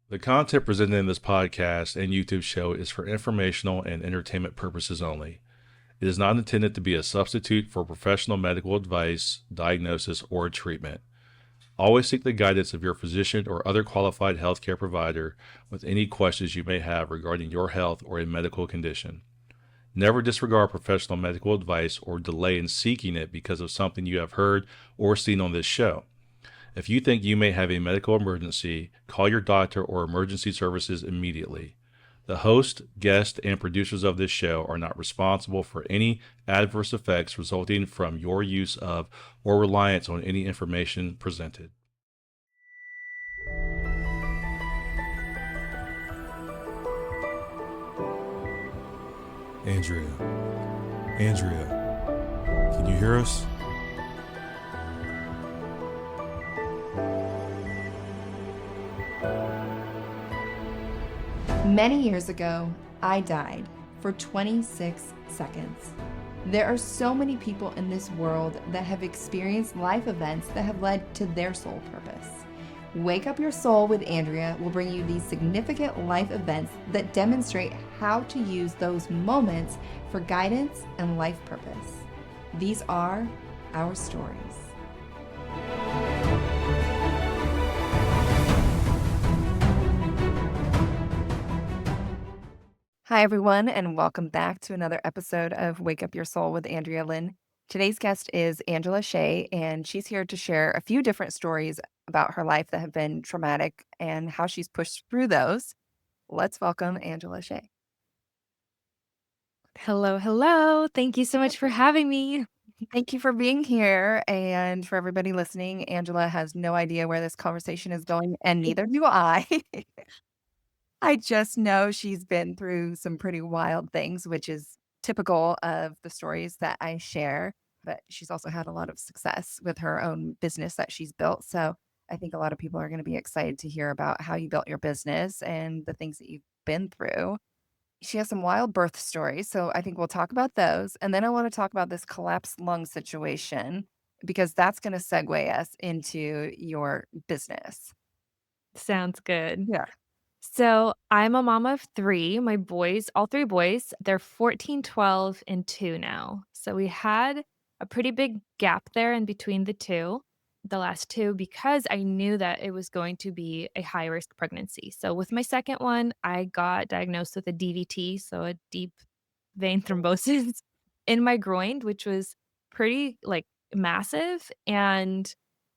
The content presented in this podcast and YouTube show is for informational and entertainment purposes only. It is not intended to be a substitute for professional medical advice, diagnosis, or treatment. Always seek the guidance of your physician or other qualified healthcare provider with any questions you may have regarding your health or a medical condition. Never disregard professional medical advice or delay in seeking it because of something you have heard or seen on this show. If you think you may have a medical emergency, call your doctor or emergency services immediately. The host, guests, and producers of this show are not responsible for any adverse effects resulting from your use of or reliance on any information presented. Andrea, can you hear us? Many years ago, I died for 26 seconds. There are so many people in this world that have experienced life events that have led to their sole purpose. Wake Up Your Soul with Andrea will bring you these significant life events that demonstrate how to use those moments for guidance and life purpose. These are our stories. Hi, everyone, and welcome back to another episode of Wake Up Your Soul with Andrea Lynn. Today's guest is Angela Shae, and she's here to share a few different stories about her life that have been traumatic and how she's pushed through those. Let's welcome Angela Shae. Hello, hello. Thank you so much for having me. Thank you for being here. And for everybody listening, Angela has no idea where this conversation is going, and neither do I. I just know she's been through some pretty wild things, which is typical of the stories that I share. But she's also had a lot of success with her own business that she's built. So I think a lot of people are going to be excited to hear about how you built your business and the things that you've been through. She has some wild birth stories. So I think we'll talk about those. And then I want to talk about this collapsed lung situation because that's going to segue us into your business. Sounds good. Yeah. So I'm a mom of three. My boys, all three boys, they're 14, 12, and 2 now. So we had a pretty big gap there in between the last two, because I knew that it was going to be a high risk pregnancy. So with my second one, I got diagnosed with a DVT, so a deep vein thrombosis in my groin, which was pretty massive. And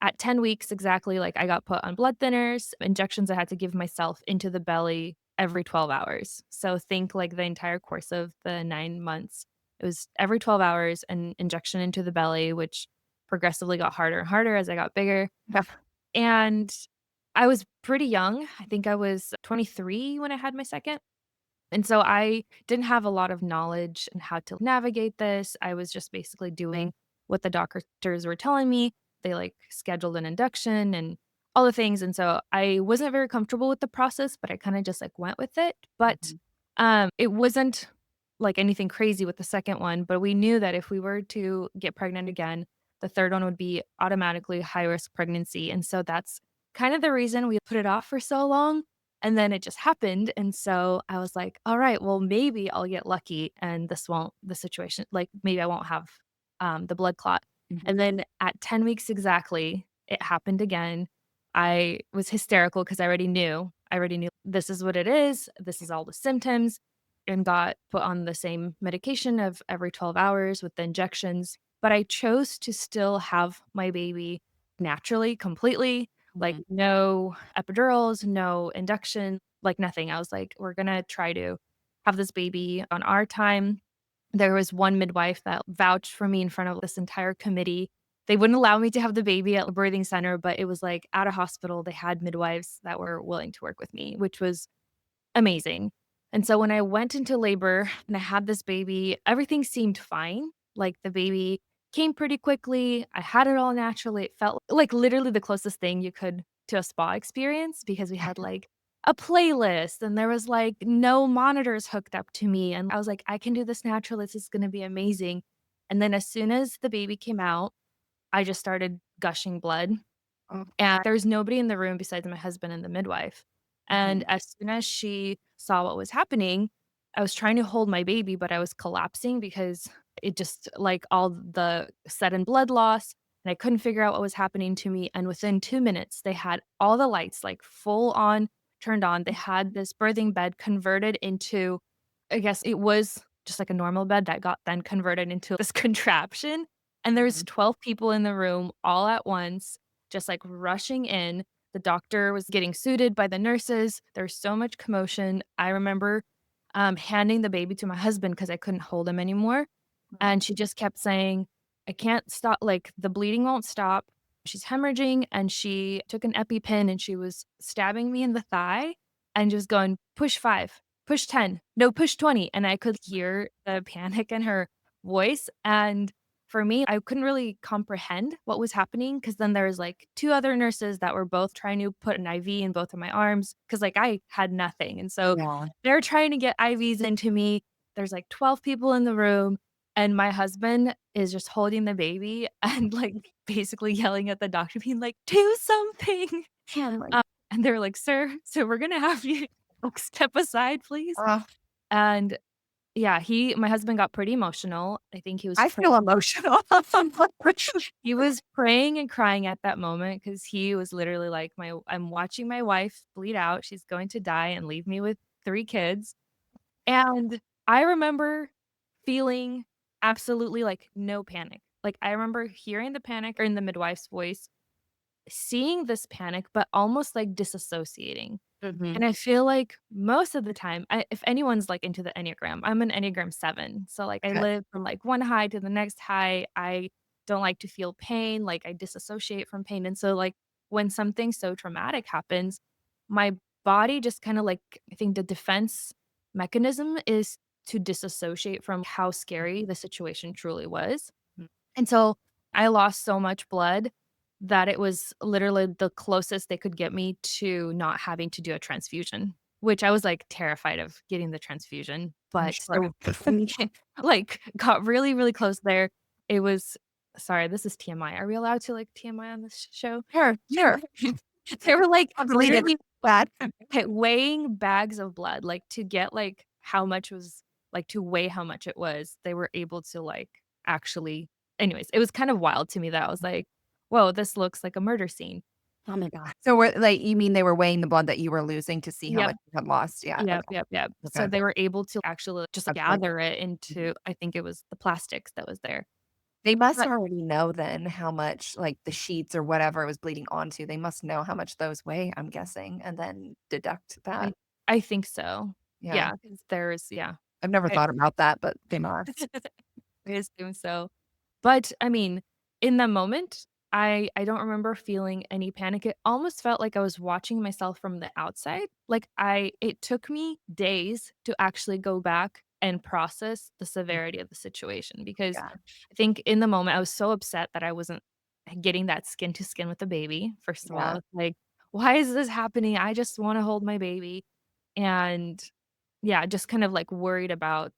at 10 weeks exactly, I got put on blood thinners, injections I had to give myself into the belly every 12 hours. So think the entire course of the 9 months. It was every 12 hours an injection into the belly, which progressively got harder and harder as I got bigger. Yeah. And I was pretty young. I think I was 23 when I had my second. And so I didn't have a lot of knowledge on how to navigate this. I was just basically doing what the doctors were telling me. They scheduled an induction and all the things. And so I wasn't very comfortable with the process, but I kind of just went with it. But it wasn't anything crazy with the second one, but we knew that if we were to get pregnant again, the third one would be automatically high risk pregnancy. And so that's kind of the reason we put it off for so long. And then it just happened, and so I was like, "All right, well, maybe I'll get lucky and the situation maybe I won't have, the blood clot." Mhm. And then at 10 weeks exactly, it happened again. I was hysterical because I already knew this is what it is, this is all the symptoms, and got put on the same medication of every 12 hours with the injections, but I chose to still have my baby naturally, completely, no epidurals, no induction, nothing. I was like, "We're gonna try to have this baby on our time." There was one midwife that vouched for me in front of this entire committee. They wouldn't allow me to have the baby at the birthing center, but it was, at a hospital, they had midwives that were willing to work with me, which was amazing. And so when I went into labor and I had this baby, everything seemed fine. The baby came pretty quickly. I had it all naturally. It felt like literally the closest thing you could to a spa experience, because we had a playlist and there was no monitors hooked up to me. And I was like, I can do this naturally. This is going to be amazing. And then as soon as the baby came out, I just started gushing blood. Oh. And there was nobody in the room besides my husband and the midwife. And as soon as she saw what was happening, I was trying to hold my baby, but I was collapsing because it just like all the sudden blood loss, and I couldn't figure out what was happening to me. And within 2 minutes, they had all the lights like full on turned on. They had this birthing bed converted into, I guess it was just like a normal bed that got then converted into this contraption. And there's 12 people in the room all at once, just like rushing in. The doctor was getting suited by the nurses. There's so much commotion. I remember handing the baby to my husband because I couldn't hold him anymore. And she just kept saying, "I can't stop, like, the bleeding won't stop. She's hemorrhaging," and she took an EpiPen and she was stabbing me in the thigh and just going, "Push 5, push 10, no, push 20," and I could hear the panic in her voice, and for me, I couldn't really comprehend what was happening because then there was, like, 2 other nurses that were both trying to put an IV in both of my arms because like, I had nothing, and so Yeah. they're trying to get IVs into me. There's, like, 12 people in the room, and my husband is just holding the baby and, like, basically yelling at the doctor being like, "Do something." Oh my And they're like, "Sir, so we're gonna have you, like, step aside, please." uh, And, yeah, my husband got pretty emotional. I think he was I feel emotional. he was praying and crying at that moment because he was literally like, I'm watching my wife bleed out. She's going to die and leave me with 3 kids." And I remember feeling absolutely, like, no panic. Like, I remember hearing the panic in the midwife's voice, seeing this panic, but almost, like, disassociating. Mhm. And I feel like most of the time, if anyone's, like, into the Enneagram, I'm an Enneagram 7. So, like, I Okay. live from, like, one high to the next high. I don't like to feel pain, like, I disassociate from pain, and so, like, when something so traumatic happens, my body just kinda, like, I think the defense mechanism is to disassociate from how scary the situation truly was. Mm. And so I lost so much blood that it was literally the closest they could get me to not having to do a transfusion, which I was, like, terrified of getting the transfusion, I'm but sure. like, got really, really close there. It was sorry, this is TMI. Are we allowed to, like, TMI on this show? Sure, sure. They were, like, I'll delete it. literally Bad. weighing bags of blood, like, to get, like, how much was like, to weigh how much it was, they were able to, like, actually anyways, it was kind of wild to me that I was like, "Whoa, this looks like a murder scene." Oh my god. So we're like, you mean they were weighing the blood that you were losing to see how Yep, much you had lost? Yeah, yep, okay, yep, yep. So okay. they were able to actually just That's like gather it mhm. into I think it was the plastics that was there. They must But already know then how much, like, the sheets or whatever it was bleeding onto, they must know how much those weigh, I'm guessing, and then deduct that. I I think so. Yeah. Yeah, 'cause there's yeah. I've never I thought about that, but they must. I assume so. But, I mean, in the moment, I don't remember feeling any panic. It almost felt like I was watching myself from the outside. Like, it took me days to actually go back and process the Mm, severity of the situation because yeah, I think in the moment, I was so upset that I wasn't getting that skin to skin with the baby, first of all. yeah, It's like, "Why is this happening? I just wanna hold my baby." And, yeah, just kind of, like, worried about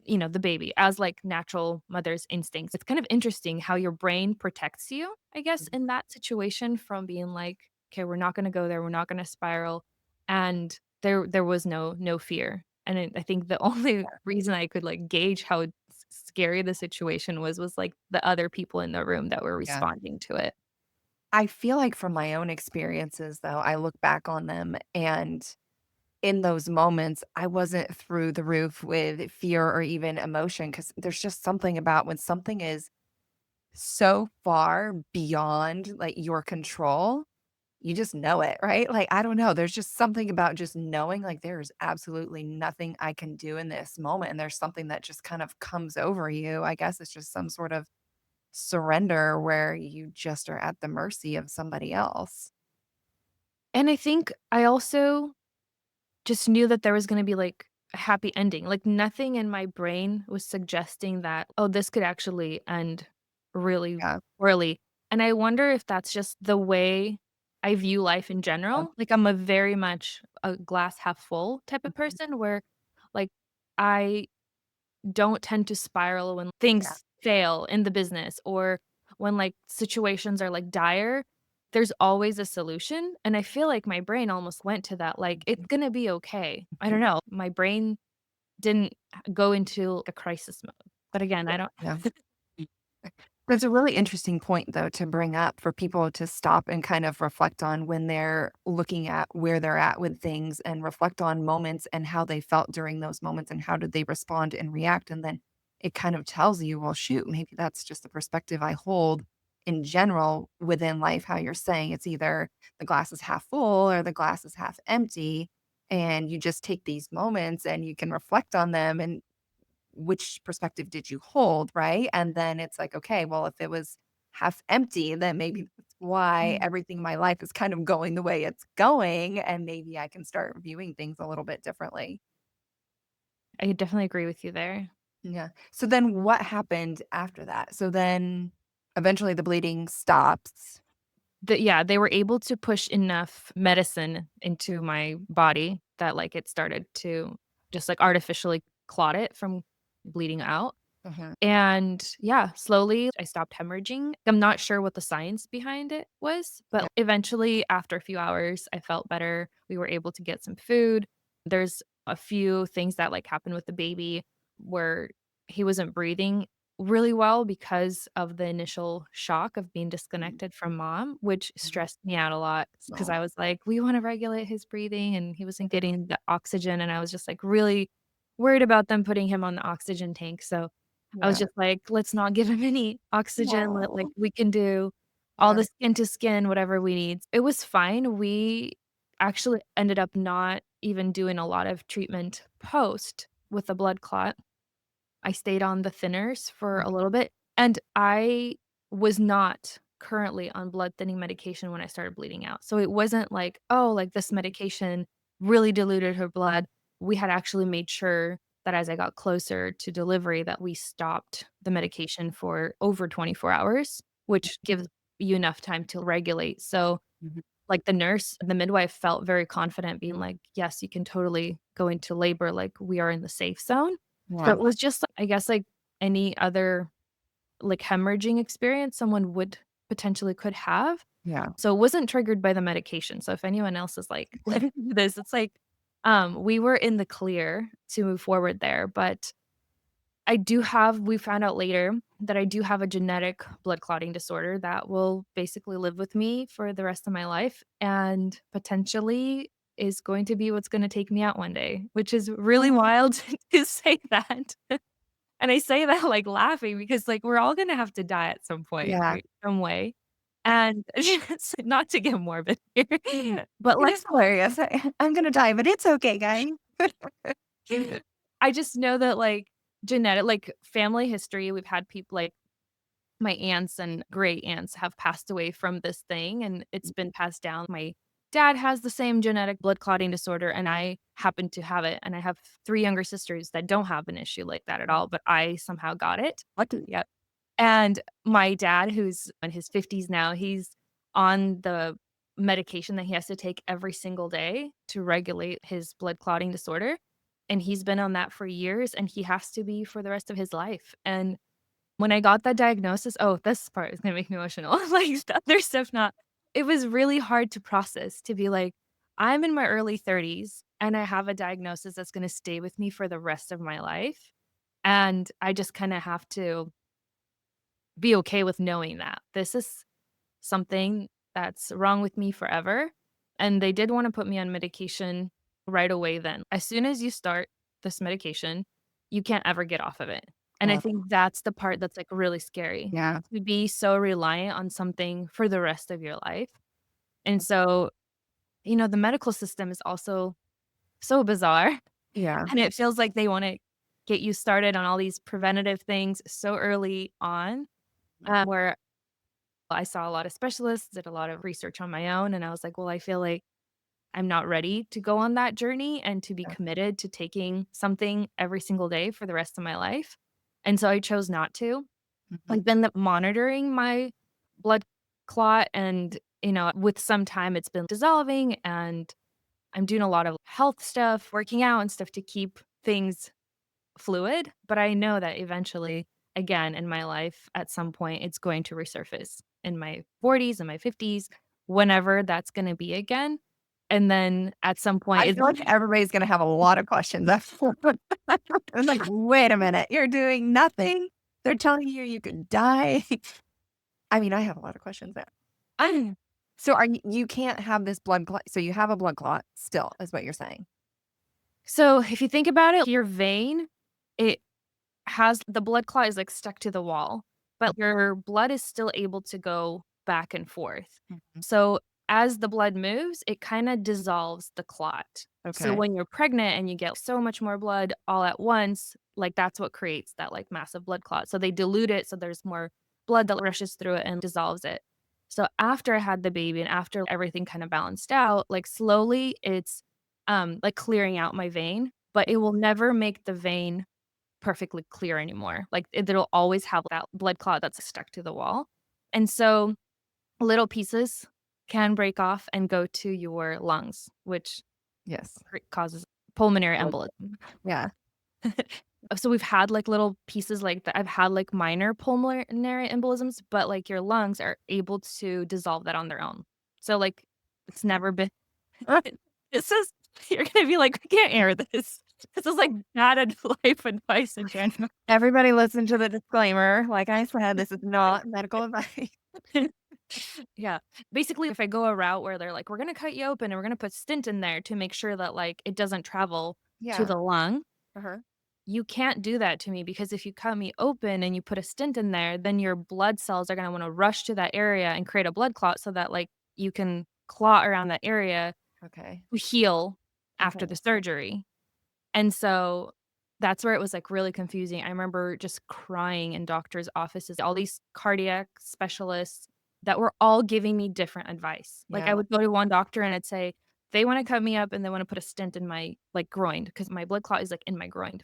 the baby as, like, natural mother's instincts. It's kind of interesting how your brain protects you, I guess, mhm, in that situation from being like, "Okay, we're not gonna go there, we're not gonna spiral," and there was no fear, and I think the only yeah, reason I could, like, gauge how scary the situation was, like, the other people in the room that were yeah. responding to it. I feel like from my own experiences, though, I look back on them, and in those moments, I wasn't through the roof with fear or even emotion because there's just something about when something is so far beyond, like, your control, you just know it, right? Like, I don't know, there's just something about just knowing, like, there's absolutely nothing I can do in this moment, and there's something that just kind of comes over you. I guess it's just some sort of surrender where you just are at the mercy of somebody else. And I think I also just knew that there was gonna be, like, a happy ending, like, nothing in my brain was suggesting that, "Oh, this could actually end really Yeah. poorly," and I wonder if that's just the way I view life in Yeah. general, like, I'm a very much a glass half full type of Mhm. person where, like, I don't tend to spiral when Yeah. things fail in the business or when, like, situations are, like, dire. there's always a solution, and I feel like my brain almost went to that, like, "It's gonna be okay." I don't know. My brain didn't go into a crisis mode. But again, I don't Yeah. That's a really interesting point, though, to bring up for people to stop and kind of reflect on when they're looking at where they're at with things and reflect on moments and how they felt during those moments and how did they respond and react. And then it kind of tells you, well, shoot, maybe that's just the perspective I hold in general within life. How you're saying it's either the glass is half full or the glass is half empty. And you just take these moments and you can reflect on them and which perspective did you hold, right? And then it's like, okay, well, if it was half empty, then maybe that's why Mm. everything in my life is kind of going the way it's going, and maybe I can start viewing things a little bit differently. I definitely agree with you there. Yeah. So then what happened after that? So then eventually the bleeding stops. Yeah, they were able to push enough medicine into my body that, like, it started to just, like, artificially clot it from bleeding out. Mhm. And yeah, slowly I stopped hemorrhaging. I'm not sure what the science behind it was, Yeah. but eventually after a few hours, I felt better. We were able to get some food. There's a few things that like happened with the baby where he wasn't breathing really well because of the initial shock of being disconnected from mom, which Mhm. stressed me out a lot because No. I was like, we want to regulate his breathing and he wasn't getting the oxygen. And I was just like really worried about them putting him on the oxygen tank. So I was Yeah. just like, "Let's not give him any oxygen, No. we can do all Yeah. the skin to skin, whatever we need." It was fine. We actually ended up not even doing a lot of treatment post with the blood clot. I stayed on the thinners for a little bit, and I was not currently on blood thinning medication when I started bleeding out. So it wasn't like, "Oh, like, this medication really diluted her blood." We had actually made sure that as I got closer to delivery that we stopped the medication for over 24 hours, which gives you enough time to regulate. So, Mhm. like, the midwife felt very confident being like, "Yes, you can totally go into labor, like, we are in the safe zone." So Yeah. it was just, I guess, like any other, like, hemorrhaging experience someone would potentially could have. Yeah. So it wasn't triggered by the medication. So if anyone else is like living through this, it's like, we were in the clear to move forward there, but we found out later that I do have a genetic blood clotting disorder that will basically live with me for the rest of my life and potentially is going to be what's gonna take me out one day, which is really wild to say that. And I say that, like, laughing because, like, we're all gonna have to die at some point, Yeah. right, some way. And just not to get morbid here, but, It like, is hilarious. I'm gonna die, but it's okay, guys. I just know that, like, family history, we've had people like my aunts and great aunts have passed away from this thing, and it's been passed down. My dad has the same genetic blood clotting disorder, and I happen to have it, and I have 3 younger sisters that don't have an issue like that at all, but I somehow got it. Lucky, yep. And my dad, who's in his 50s now, he's on the medication that he has to take every single day to regulate his blood clotting disorder, and he's been on that for years, and he has to be for the rest of his life, and when I got that diagnosis, oh, this part is gonna make me emotional, like, the other stuff not. It was really hard to process to be like, "I'm in my early 30s, and I have a diagnosis that's gonna stay with me for the rest of my life, and I just kinda have to be okay with knowing that this is something that's wrong with me forever." And they did wanna put me on medication right away then. As soon as you start this medication, you can't ever get off of it. And I Wow. think that's the part that's, like, really scary, Yeah. to be so reliant on something for the rest of your life. And so, the medical system is also so bizarre, Yeah. and it feels like they wanna get you started on all these preventative things so early on, where I saw a lot of specialists, did a lot of research on my own, and I was like, "Well, I feel like I'm not ready to go on that journey and to be Yeah. committed to taking something every single day for the rest of my life." And so I chose not to. Mhm. I've been monitoring my blood clot and, with some time it's been dissolving and I'm doing a lot of health stuff, working out and stuff to keep things fluid, but I know that eventually, again, in my life, at some point, it's going to resurface in my 40s and my 50s. whenever that's gonna be again. And then at some point, I feel like everybody's gonna have a lot of questions after. I'm like, wait a minute, you're doing nothing. They're telling you you could die. I mean, I have a lot of questions there. So you can't have this blood clot. So you have a blood clot still, is what you're saying. So if you think about it, your vein, it has the blood clot is like stuck to the wall, but your blood is still able to go back and forth. Mhm. So as the blood moves, it kind of dissolves the clot. So Okay. when you're pregnant and you get so much more blood all at once, like that's what creates that like massive blood clot. So they dilute it so there's more blood that rushes through it and dissolves it. So after I had the baby and after everything kind of balanced out, like slowly it's like clearing out my vein, but it will never make the vein perfectly clear anymore. Like, it'll always have that blood clot that's stuck to the wall. And so little pieces can break off and go to your lungs, which Yes. causes pulmonary Blood- embolism. Yeah. So we've had like little pieces like that. I've had like minor pulmonary embolisms, but like your lungs are able to dissolve that on their own. So like it's never been this is you're gonna be like, we can't air this. This is like bad life advice in general. Everybody listen to the disclaimer. Like I said, this is not medical advice. Yeah. Basically, if I go a route where they're like, we're gonna cut you open and we're gonna put stent in there to make sure that like it doesn't travel to Yeah. the lung, Uh-huh. you can't do that to me because if you cut me open and you put a stent in there, then your blood cells are gonna wanna rush to that area and create a blood clot so that like you can clot around that area Okay. to heal after Okay. the surgery. And so that's where it was, like, really confusing. I remember just crying in doctors' offices, all these cardiac specialists that were all giving me different advice. Like, I Yeah. would go to one doctor and it'd say, "They wanna cut me up and they wanna put a stent in my, like, groin," because my blood clot is, like, in my groin,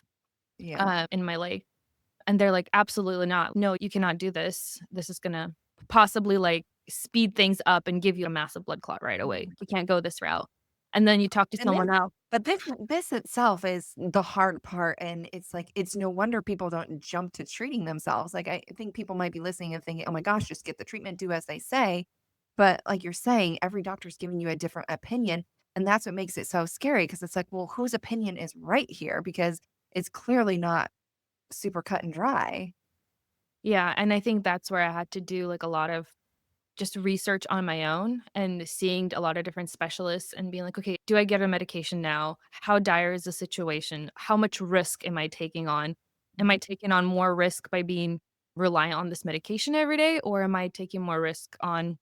Yeah. in my leg. And they're like, "Absolutely not. No, you cannot do this. This is gonna possibly, like, speed things up and give you a massive blood clot right away. Mhm. We can't go this route." And then you talk to And someone else. but this itself is the hard part, and it's like it's no wonder people don't jump to treating themselves. Like I think people might be listening and thinking, "Oh my gosh, just get the treatment, do as they say." But like you're saying, every doctor's giving you a different opinion, and that's what makes it so scary because it's like, well, whose opinion is right here? Because it's clearly not super cut and dry. Yeah, and I think that's where I had to do, like, a lot of just research on my own and seeing a lot of different specialists and being like, "Okay, do I get a medication now? How dire is the situation? How much risk am I taking on? Am I Mhm. taking on more risk by being reliant on this medication every day, or am I taking more risk on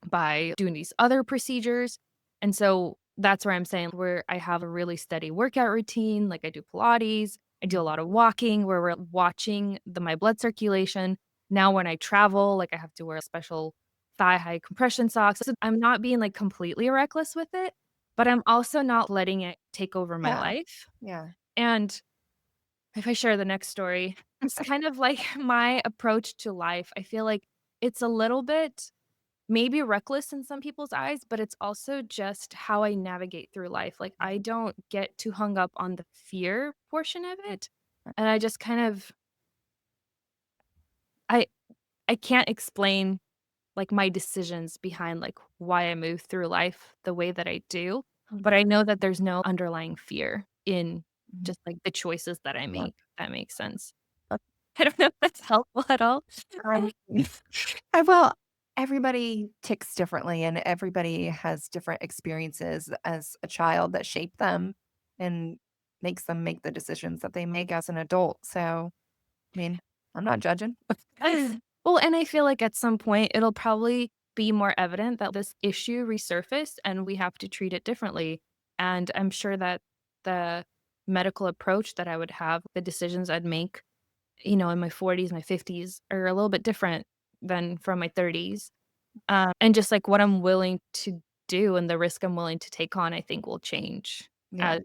by doing these other procedures?" And so that's where I'm saying where I have a really steady workout routine, like I do Pilates, I do a lot of walking where we're watching my blood circulation. Now when I travel, like I have to wear special thigh high compression socks. So I'm not being like completely reckless with it, but I'm also not letting it take over my Yeah. life. Yeah. And if I share the next story, it's kind of like my approach to life. I feel like it's a little bit maybe reckless in some people's eyes, but it's also just how I navigate through life. Like, I don't get too hung up on the fear portion of it, and I just kind of I I can't explain, like, my decisions behind, like, why I move through life the way that I do, but I know that there's no underlying fear in Mhm. just, like, the choices that I Yeah. make, if that makes sense. I don't know if that's helpful at all. Um, well, everybody ticks differently, and everybody has different experiences as a child that shape them and makes them make the decisions that they make as an adult. So, I mean, I'm not judging. Well, and I feel like at some point it'll probably be more evident that this issue resurfaced and we have to treat it differently. And I'm sure that the medical approach that I would have, the decisions I'd make, in my 40s, my 50s are a little bit different than from my 30s. And just like what I'm willing to do and the risk I'm willing to take on, I think will change Yeah. as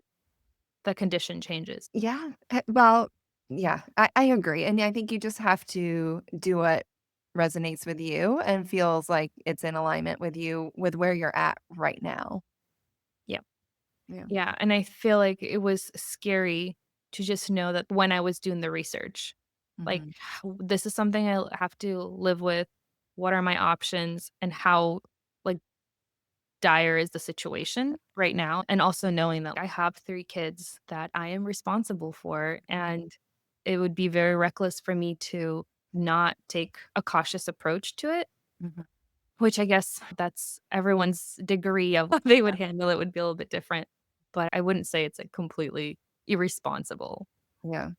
the condition changes. Yeah. Well, yeah, I agree. And I think you just have to do what resonates with you and feels like it's in alignment with you with where you're at right now. Yeah. Yeah. Yeah, and I feel like it was scary to just know that when I was doing the research, like, Mhm. this is something I'll have to live with. What are my options? And how, like, dire is the situation right now, and also knowing that I have 3 kids that I am responsible for, and it would be very reckless for me to not take a cautious approach to it, Mhm. which I guess that's everyone's degree of how they would handle it would be a little bit different, but I wouldn't say it's, like, completely irresponsible. Yeah.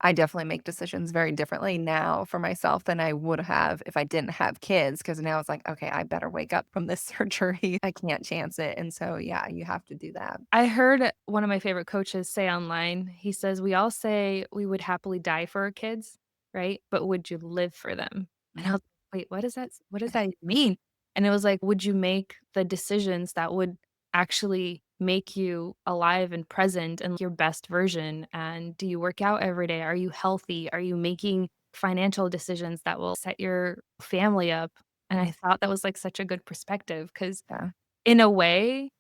I definitely make decisions very differently now for myself than I would have if I didn't have kids. Because now it's like, "Okay, I better wake up from this surgery. I can't chance it." And so, yeah, you have to do that. I heard one of my favorite coaches say online, he says, "We all say we would happily die for our kids, right? But would you live for them?" And I Mhm. was like, "Wait, what does that mean?" And it was like, "Would you make the decisions that would actually make you alive and present and your best version? And do you work out every day? Are you healthy? Are you making financial decisions that will set your family up?" And I thought that was, like, such a good perspective because Yeah. in a way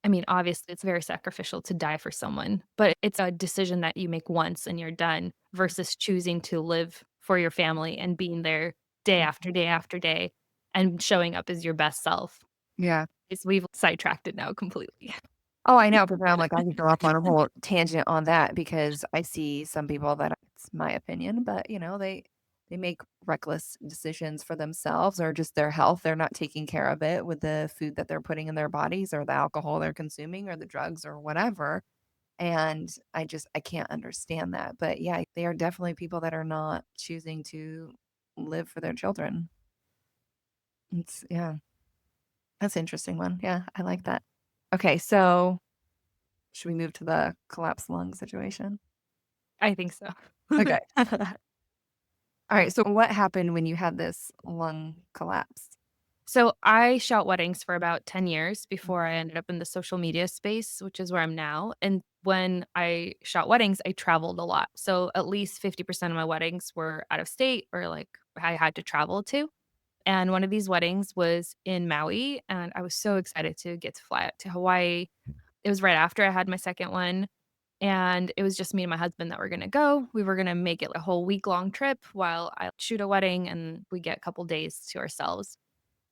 I mean, obviously, it's very sacrificial to die for someone, but it's a decision that you make once and you're done versus choosing to live for your family and being there day after day after day and showing up as your best self. Yeah. Is we've sidetracked it now completely. Oh, I know, because I'm like, I could go off on a whole tangent on that because I see some people that it's my opinion, but, they make reckless decisions for themselves or just their health. They're not taking care of it with the food that they're putting in their bodies or the alcohol they're consuming or the drugs or whatever. And I can't understand that. But yeah, they are definitely people that are not choosing to live for their children. Yeah, that's an interesting one. Yeah, I like that. Okay, so should we move to the collapsed lung situation? I think so. Okay. All right. So what happened when you had this lung collapse? So I shot weddings for about 10 years before I ended up in the social media space, which is where I'm now. And when I shot weddings, I traveled a lot. So at least 50% of my weddings were out of state or like I had to travel to. And one of these weddings was in Maui, and I was so excited to get to fly out to Hawaii. It was right after I had my second one, and it was just me and my husband that were gonna go. We were gonna make it a whole week-long trip while I shoot a wedding, and we get a couple days to ourselves.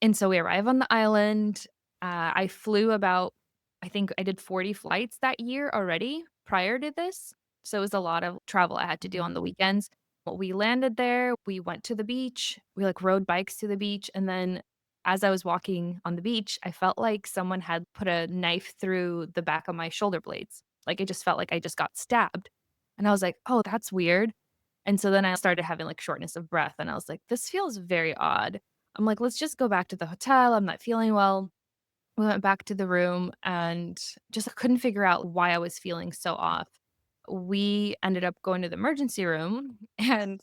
And so we arrive on the island. I flew about I think I did 40 flights that year already prior to this. So it was a lot of travel I had to do on the weekends. Well, we landed there, we went to the beach, we, like, rode bikes to the beach, and then as I was walking on the beach, I felt like someone had put a knife through the back of my shoulder blades. Like, it just felt like I just got stabbed. And I was like, "Oh, that's weird." And so then I started having, like, shortness of breath, and I was like, "This feels very odd." I'm like, "Let's just go back to the hotel, I'm not feeling well." We went back to the room and just couldn't figure out why I was feeling so off. We ended up going to the emergency room, and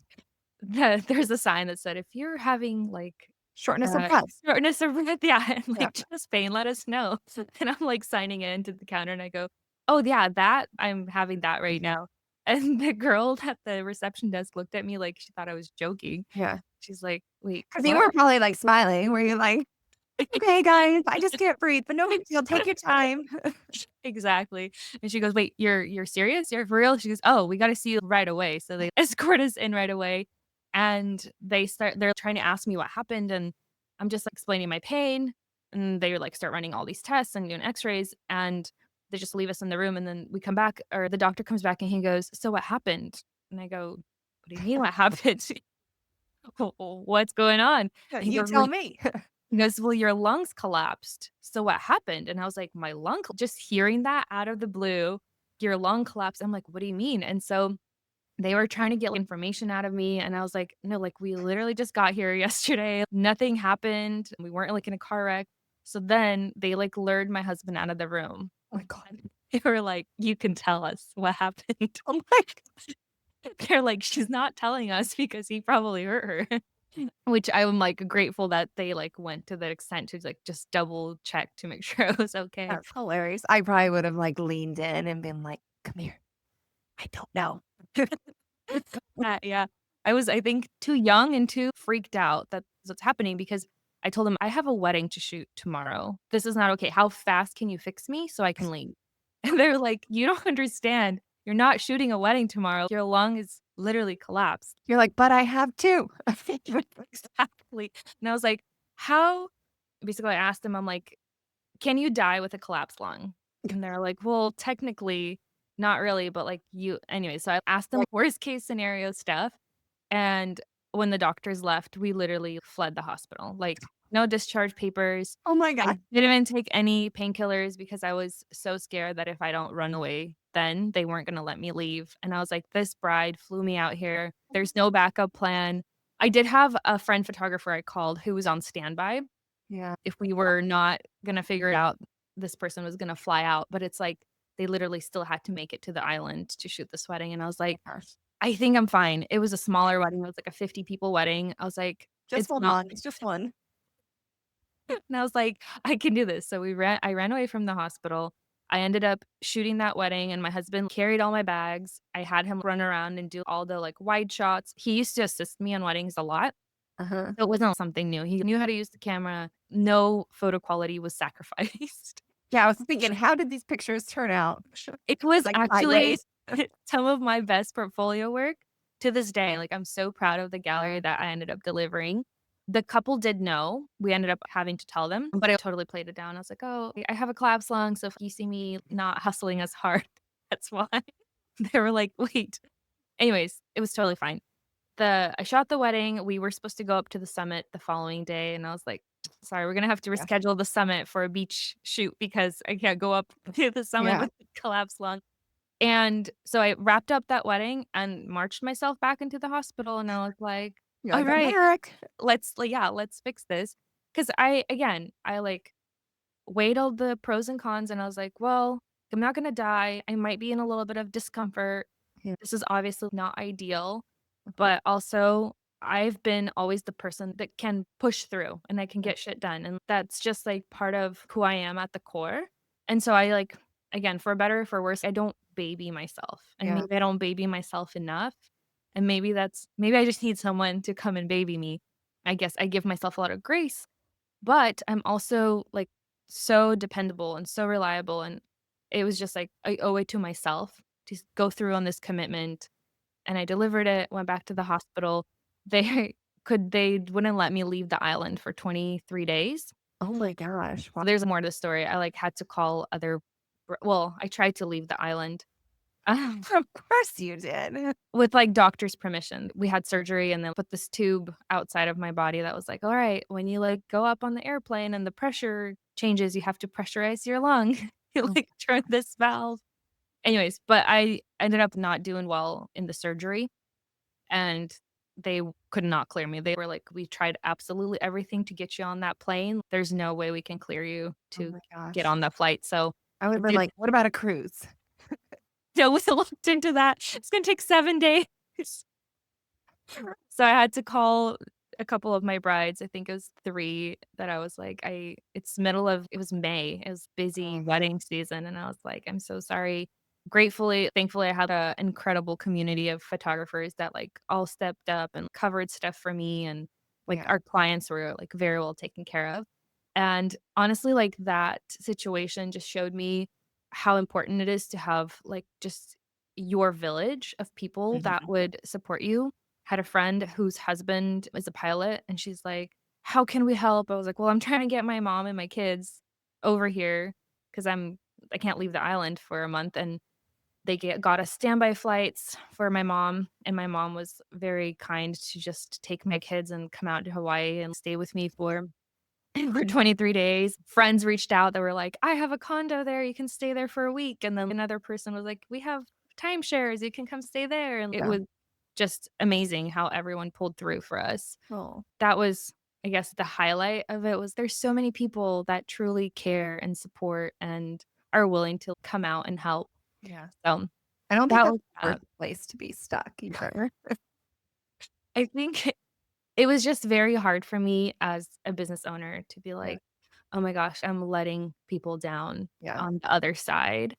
there's a sign that said, "If you're having, like, Shortness of breath. shortness of breath, yeah, and, Yeah. like, chest pain, let us know." And I'm, like, signing in to the counter, and I go, "Oh, yeah, that I'm having that right now." And the girl at the reception desk looked at me like she thought I was joking. Yeah. She's like, "Wait, Because you what?" were probably like smiling. Were you like, okay, guys, I just can't breathe, but no big deal. Take your time. Exactly. And she goes, "Wait, you're serious? You're for real?" She goes, "Oh, we gotta see you right away." So they escort us in right away, and they're trying to ask me what happened, and I'm just explaining my pain, and they, like, start running all these tests and doing X-rays, and they just leave us in the room, and then we come back or the doctor comes back and he goes, "So what happened?" And I go, "What do you mean what happened? What's going on?" Yeah, And he you goes, "Well, tell me. he goes, "Well, your lungs collapsed. So what happened?" And I was like, "My just hearing that out of the blue, your lung collapsed. I'm like, "What do you mean?" And so they were trying to get information out of me, and I was like, "No, like, we literally just got here yesterday. Nothing happened. We weren't, like, in a car wreck." So then they, like, lured my husband out of the room. Oh my God. And they were like, "You can tell us what happened." Oh my God. They're like, "She's not telling us because he probably hurt her." Which I'm, like, grateful that they, like, went to that extent to, like, just double check to make sure I was okay. That's hilarious. I probably would have like leaned in and been like, come here. I don't know. Yeah. I was, I think, too young and too freaked out that that's what's happening because I told them, "I have a wedding to shoot tomorrow. This is not okay. How fast can you fix me so I can leave?" And they're like, "You don't understand. You're not shooting a wedding tomorrow. Your lung is literally collapsed." You're like, but I have two. Exactly. And I was like, "How?" Basically, I asked him, I'm like, can you die with a collapsed lung? And they're like, well, technically, not really, but like you, anyway. So I asked them worst case scenario stuff. And when the doctors left, we literally fled the hospital. Like, no discharge papers. Oh my I god. didn't even take any painkillers because I was so scared that if I don't run away, then they weren't gonna let me leave. And I was like, this bride flew me out here. There's no backup plan. I did have a friend photographer I called who was on standby. Yeah. If we were not gonna figure it out, this person was gonna fly out. But it's like they literally still had to make it to the island to shoot this wedding. And I was like, Gosh. I think I'm fine. It was a smaller wedding. It was like a 50 people wedding. I was like, Just it's hold not. on. It's just one. And I was like, I can do this. So I ran away from the hospital. I ended up shooting that wedding and my husband carried all my bags. I had him run around and do all the like wide shots. He used to assist me on weddings a lot. Uh-huh. So it wasn't something new. He knew how to use the camera. No photo quality was sacrificed. Yeah, I was thinking, how did these pictures turn out? It was Like actually sideways? some of my best portfolio work to this day. Like, I'm so proud of the gallery that I ended up delivering. The couple did know. We ended up having to tell them, but I totally played it down. I was like, "Oh, I have a collapse lung, so if you see me not hustling as hard, that's why." They were like, "Wait." Anyways, it was totally fine. I shot the wedding. We were supposed to go up to the summit the following day, and I was like, "Sorry, we're gonna have to Yeah. reschedule the summit for a beach shoot because I can't go up to the summit Yeah. with a collapsed lung." And so I wrapped up that wedding and marched myself back into the hospital, and I was like, You're like, "Alright, America. let's fix this." 'Cause I, like, weighed all the pros and cons, and I was like, "Well, I'm not gonna die. I might be in a little bit of discomfort. Yeah. This is obviously not ideal, but also I've been always the person that can push through and I can get shit done, and that's just, like, part of who I am at the core." And so I, like, again, for better or for worse, I don't baby myself, and Yeah. maybe I don't baby myself enough, and maybe I just need someone to come and baby me. I guess I give myself a lot of grace, but I'm also, like, so dependable and so reliable, and it was just, like, I owe it to myself to go through on this commitment, and I delivered it, went back to the hospital. They they wouldn't let me leave the island for 23 days. Oh my gosh. Wow. There's more to the story. I, like, had to call other I tried to leave the island, Of course you did. with, like, doctor's permission. We had surgery and they put this tube outside of my body that was like, "Alright, when you, like, go up on the airplane and the pressure changes, you have to pressurize your lung. You, Oh, like, turn this valve." Anyways, but I ended up not doing well in the surgery, and they could not clear me. They were like, "We tried absolutely everything to get you on that plane. There's no way we can clear you oh to my get gosh. on that flight." So I would I have been did like, what about a cruise? so we looked into that. It's gonna take 7 days. So I had to call a couple of my brides, I think it was 3, that I was like, it was May, it was busy Oh, wedding season, and I was like, "I'm so sorry." Thankfully, I had an incredible community of photographers that, like, all stepped up and covered stuff for me, and, like, yeah. our clients were, like, very well taken care of. And honestly, like, that situation just showed me how important it is to have, like, just your village of people that Mhm. would support you. Had a friend whose husband is a pilot, and she's like, "How can we help?" I was like, "Well, I'm trying to get my mom and my kids over here because I can't leave the island for a month." And they got us standby flights for my mom, and my mom was very kind to just take my kids and come out to Hawaii and stay with me for for 23 days. Friends reached out that were like, "I have a condo there, you can stay there for a week." And then another person was like, "We have timeshares, you can come stay there." And it Yeah. was just amazing how everyone pulled through for us. Oh, That was, I guess, the highlight of it was there's so many people that truly care and support and are willing to come out and help. yeah. So, I don't think that that's was the that. worst place to be stuck either. I think it was just very hard for me as a business owner to be Yeah. like, "Oh my gosh, I'm letting people down Yeah. on the other side."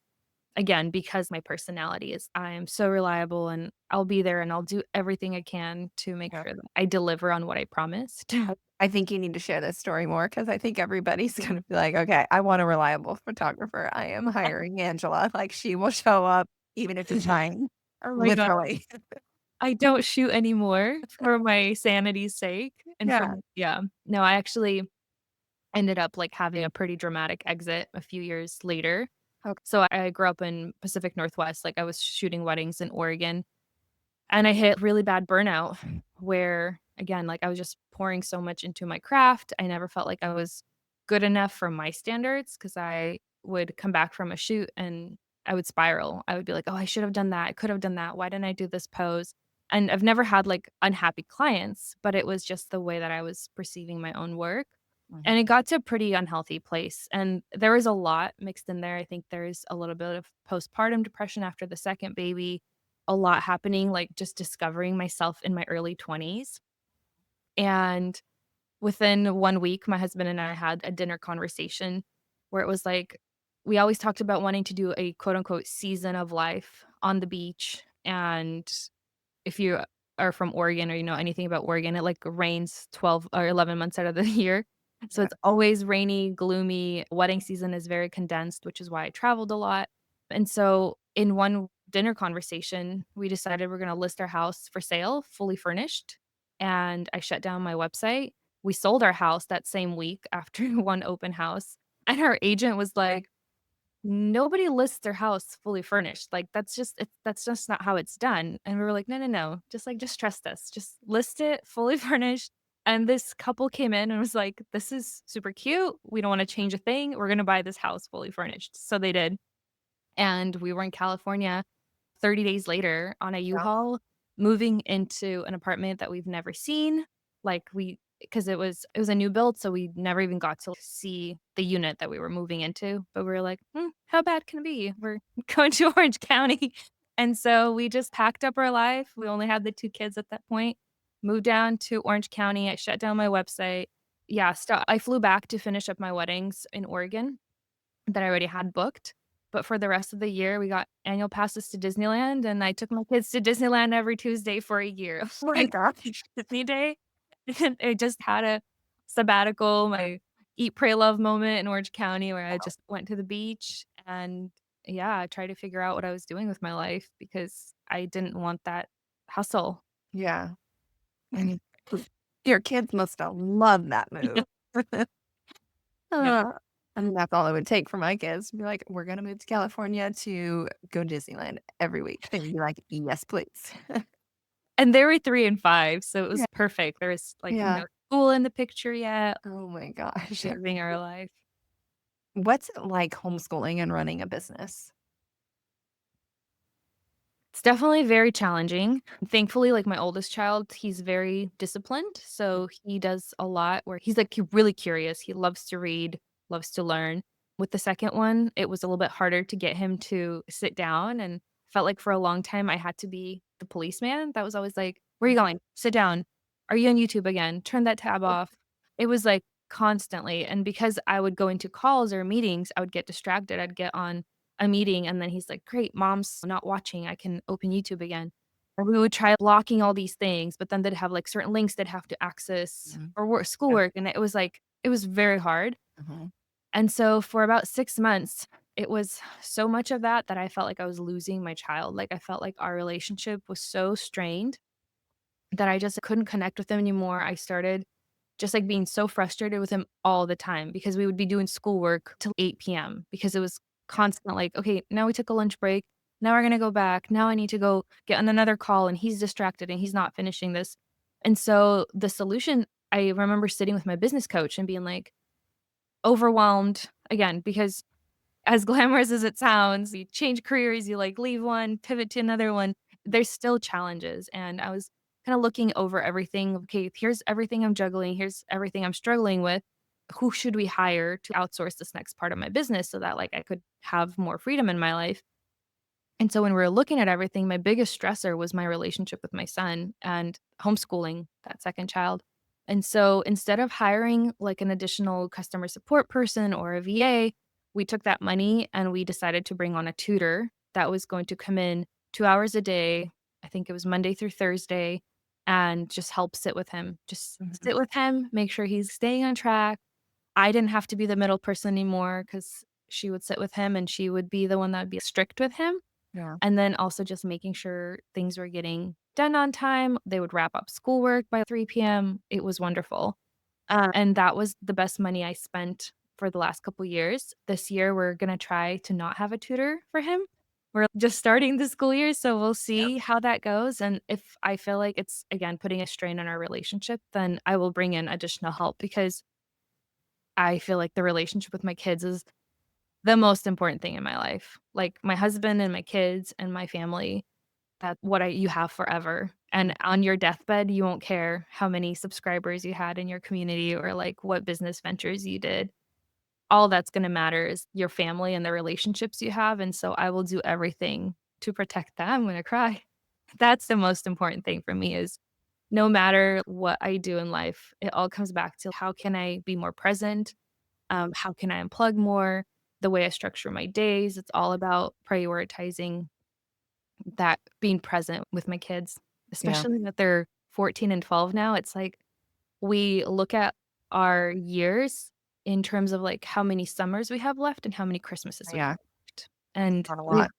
Again, because my personality is I am so reliable and I'll be there and I'll do everything I can to make Yeah. sure that I deliver on what I promised. I think you need to share this story more because I think everybody's gonna be like, "Okay, I want a reliable photographer. I am hiring Angela." Like, she will show up even if it's mine. Oh my god. Literally. I don't shoot anymore for my sanity's sake and Yeah. yeah. No, I ended up, like, having a pretty dramatic exit a few years later. Okay. So I grew up in Pacific Northwest, like, I was shooting weddings in Oregon, and I hit really bad burnout where, again, like, I was just pouring so much into my craft. I never felt like I was good enough for my standards because I would come back from a shoot and I would spiral. I would be like, "Oh, I should have done that. I could have done that. Why didn't I do this pose?" And I've never had, like, unhappy clients, but it was just the way that I was perceiving my own work. Mhm. And it got to a pretty unhealthy place, and there was a lot mixed in there. I think there's a little bit of postpartum depression after the second baby, a lot happening, like, just discovering myself in my early 20s, and within 1 week, my husband and I had a dinner conversation where it was like, we always talked about wanting to do a quote, unquote, "season of life" on the beach, and if you are from Oregon or you know anything about Oregon, it, like, rains 12 or 11 months out of the year. So Yeah. it's always rainy, gloomy. Wedding season is very condensed, which is why I traveled a lot. And so in one dinner conversation, we decided we're gonna list our house for sale, fully furnished, and I shut down my website. We sold our house that same week after one open house, and our agent was like, "Nobody lists their house fully furnished, like, that's just not how it's done," and we were like, "No, no, no, just trust us, just list it fully furnished," and this couple came in and was like, "This is super cute, we don't wanna change a thing, we're gonna buy this house fully furnished," so they did, and we were in California 30 days later on a Yeah. U-Haul, moving into an apartment that we've never seen, like, we because it was a new build, so we never even got to see the unit that we were moving into, but we were like, "Hmm, how bad can it be? We're going to Orange County." And so we just packed up our life, we only had the 2 kids at that point, moved down to Orange County, I shut down my website. Yeah, I flew back to finish up my weddings in Oregon that I already had booked, but for the rest of the year, we got annual passes to Disneyland, and I took my kids to Disneyland every Tuesday for a year. Oh my Like, gosh. Disney Day, and I just had a sabbatical, my eat, pray, love moment in Orange County where I just went to the beach and, yeah, I tried to figure out what I was doing with my life because I didn't want that hustle. Yeah. And your kids must have loved that move. Yeah. Uh, I mean, that's all it would take for my kids to be like, "We're gonna move to California to go to Disneyland every week." They'd be like, "Yes, please." And they were 3 and 5, so it Yeah. was perfect. There was, like, Yeah. no school in the picture yet, Oh my gosh. living our life. What's it like homeschooling and running a business? It's definitely very challenging. Thankfully, like, my oldest child, he's very disciplined, so he does a lot where he's, like, really curious, he loves to read, loves to learn. With the second one, it was a little bit harder to get him to sit down, and felt like for a long time I had to be the policeman that was always like, "Where are you going? Sit down. Are you on YouTube again? Turn that tab off." It was, like, constantly, and because I would go into calls or meetings, I would get distracted, I'd get on a meeting and then he's like, "Great, mom's not watching, I can open YouTube again." Or we would try blocking all these things, but then they'd have, like, certain links they'd have to access Mhm. for Yeah. schoolwork, and it was, like it was very hard. Mhm. And so for about 6 months, it was so much of that that I felt like I was losing my child, like, I felt like our relationship was so strained that I just couldn't connect with him anymore. I started just, like, being so frustrated with him all the time because we would be doing schoolwork till 8 p.m. because it was constant, like, "Okay, now we took a lunch break. Now we're gonna go back. Now I need to go get on another call, and he's distracted, and he's not finishing this." And so the solution I remember sitting with my business coach and being, like, overwhelmed again because as glamorous as it sounds, you change careers, you, like, leave one, pivot to another one, there's still challenges, and I was kinda looking over everything, "Okay, here's everything I'm juggling, here's everything I'm struggling with. Who should we hire to outsource this next part of my business so that, like, I could have more freedom in my life?" And so when we were looking at everything, my biggest stressor was my relationship with my son and homeschooling that second child. And so instead of hiring like an additional customer support person or a VA, we took that money and we decided to bring on a tutor that was going to come in 2 hours a day. I think it was Monday through Thursday and just help sit with him. Just Mhm. sit with him, make sure he's staying on track. I didn't have to be the middle person anymore because she would sit with him and she would be the one that would be strict with him Yeah. and then also just making sure things were getting done on time. They would wrap up schoolwork by 3 p.m. It was wonderful. And that was the best money I spent for the last couple years. This year, we're gonna try to not have a tutor for him. We're just starting the school year, so we'll Yep. see how that goes, and if I feel like it's, again, putting a strain on our relationship, then I will bring in additional help because I feel like the relationship with my kids is the most important thing in my life. Like, my husband and my kids and my family, that's what I you have forever, and on your deathbed, you won't care how many subscribers you had in your community or, like, what business ventures you did. All that's gonna matter is your family and the relationships you have, and so I will do everything to protect that. I'm gonna cry. That's the most important thing for me is no matter what I do in life, it all comes back to how can I be more present? How can I unplug more? The way I structure my days, it's all about prioritizing that being present with my kids, Yeah. especially that they're 14 and 12 now. It's like we look at our years in terms of, like, how many summers we have left and how many Christmases we have Yeah. left, and Not a we've lot.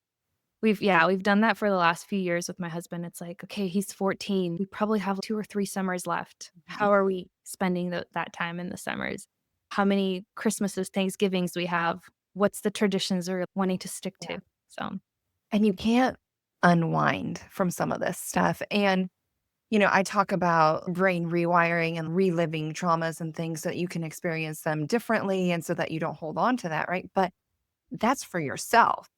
we've yeah, we've done that for the last few years with my husband. It's like, "Okay, he's 14. We probably have 2 or 3 summers left. Mhm. How are we spending that time in the summers? How many Christmases, Thanksgivings we have? What's the traditions we're wanting to stick Yeah. to?" So, And you can't unwind from some of this stuff. And, I talk about brain rewiring and reliving traumas and things so that you can experience them differently and so that you don't hold on to that, right? But that's for yourself.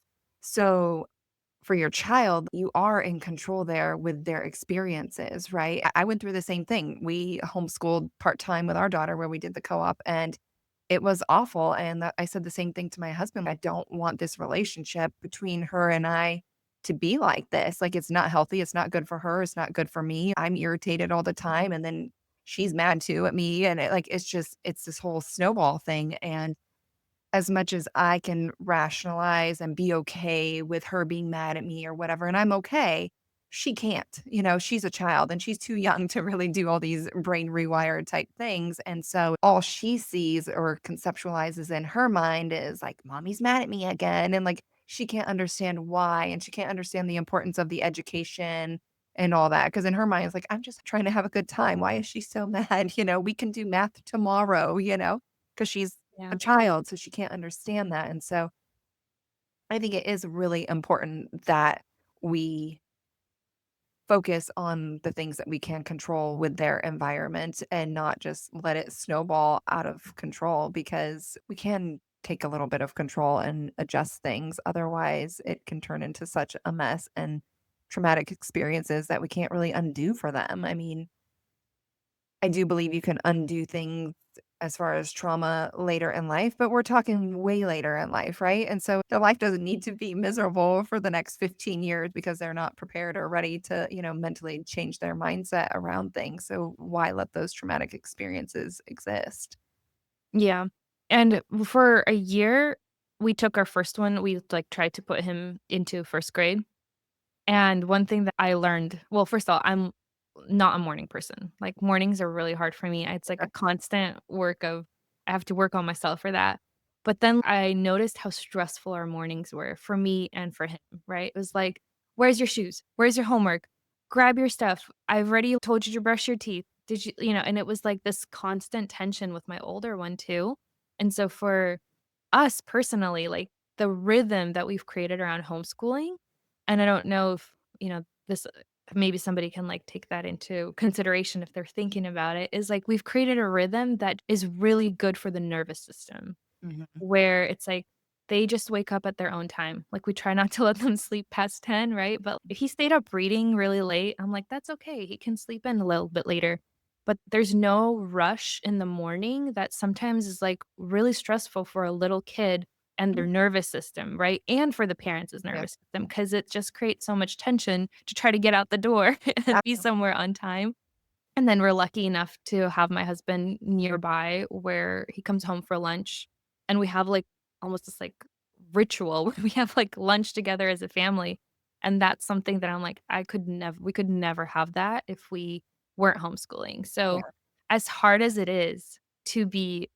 So for your child, you are in control there with their experiences, right? I went through the same thing. We homeschooled part time with our daughter where we did the co op, and it was awful. And I said the same thing to my husband. I don't want this relationship between her and I to be like this. Like, it's not healthy. It's not good for her. It's not good for me. I'm irritated all the time. And then she's mad too at me. And it's this whole snowball thing. And as much as I can rationalize and be okay with her being mad at me or whatever, and I'm okay, she can't. She's a child and she's too young to really do all these brain rewire type things. And so all she sees or conceptualizes in her mind is like, mommy's mad at me again. And like, she can't understand why. And she can't understand the importance of the education and all that. Cause in her mind, it's like, I'm just trying to have a good time. Why is she so mad? We can do math tomorrow, because she's a yeah. child, so she can't understand that, and so I think it is really important that we focus on the things that we can control with their environment and not just let it snowball out of control because we can take a little bit of control and adjust things. Otherwise, it can turn into such a mess and traumatic experiences that we can't really undo for them. I mean, I do believe you can undo things as far as trauma later in life, but we're talking way later in life, right? And so their life doesn't need to be miserable for the next 15 years because they're not prepared or ready to, mentally change their mindset around things. So why let those traumatic experiences exist? Yeah, and for a year, we took our first one, we, like, tried to put him into 1st grade. And one thing that I learned, well, first of all, I'm not a morning person. Like, mornings are really hard for me. It's like Okay. a constant work of I have to work on myself for that. But then I noticed how stressful our mornings were for me and for him, right? It was like, "Where's your shoes? Where's your homework? Grab your stuff. I've already told you to brush your teeth. Did you?" And it was like this constant tension with my older one too. And so for us personally, like, the rhythm that we've created around homeschooling, and I don't know if, this maybe somebody can, like, take that into consideration if they're thinking about it, is, like, we've created a rhythm that is really good for the nervous system, Mhm. where it's like they just wake up at their own time. Like, we try not to let them sleep past 10, right? But if he stayed up reading really late, I'm like, "That's okay. He can sleep in a little bit later." But there's no rush in the morning that sometimes is, like, really stressful for a little kid and their nervous system, right? And for the parents' Yep. nervous system, because it just creates so much tension to try to get out the door and be Absolutely. somewhere on time. And then we're lucky enough to have my husband nearby where he comes home for lunch, and we have, like, almost this, like, ritual where we have, like, lunch together as a family, and that's something that I'm like, we could never have that if we weren't homeschooling. So, Yeah. as hard as it is to be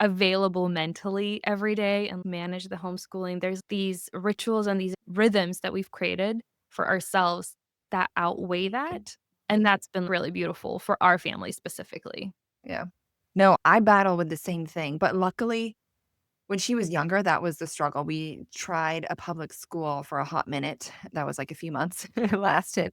available mentally every day and manage the homeschooling, there's these rituals and these rhythms that we've created for ourselves that outweigh that, and that's been really beautiful for our family specifically. Yeah. No, I battle with the same thing, but luckily, when she was younger, that was the struggle. We tried a public school for a hot minute. That was like a few months it lasted.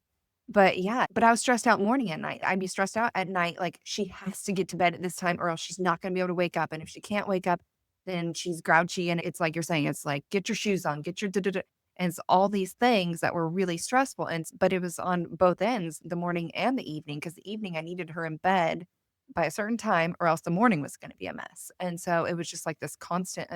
But yeah, but I was stressed out morning and night. I'd be stressed out at night, like she has to get to bed at this time or else she's not gonna be able to wake up. And if she can't wake up, then she's grouchy. And it's like you're saying, it's like, get your shoes on, get your da da da. And it's all these things that were really stressful. But it was on both ends, the morning and the evening, because the evening I needed her in bed by a certain time or else the morning was gonna be a mess. And so it was just like this constant,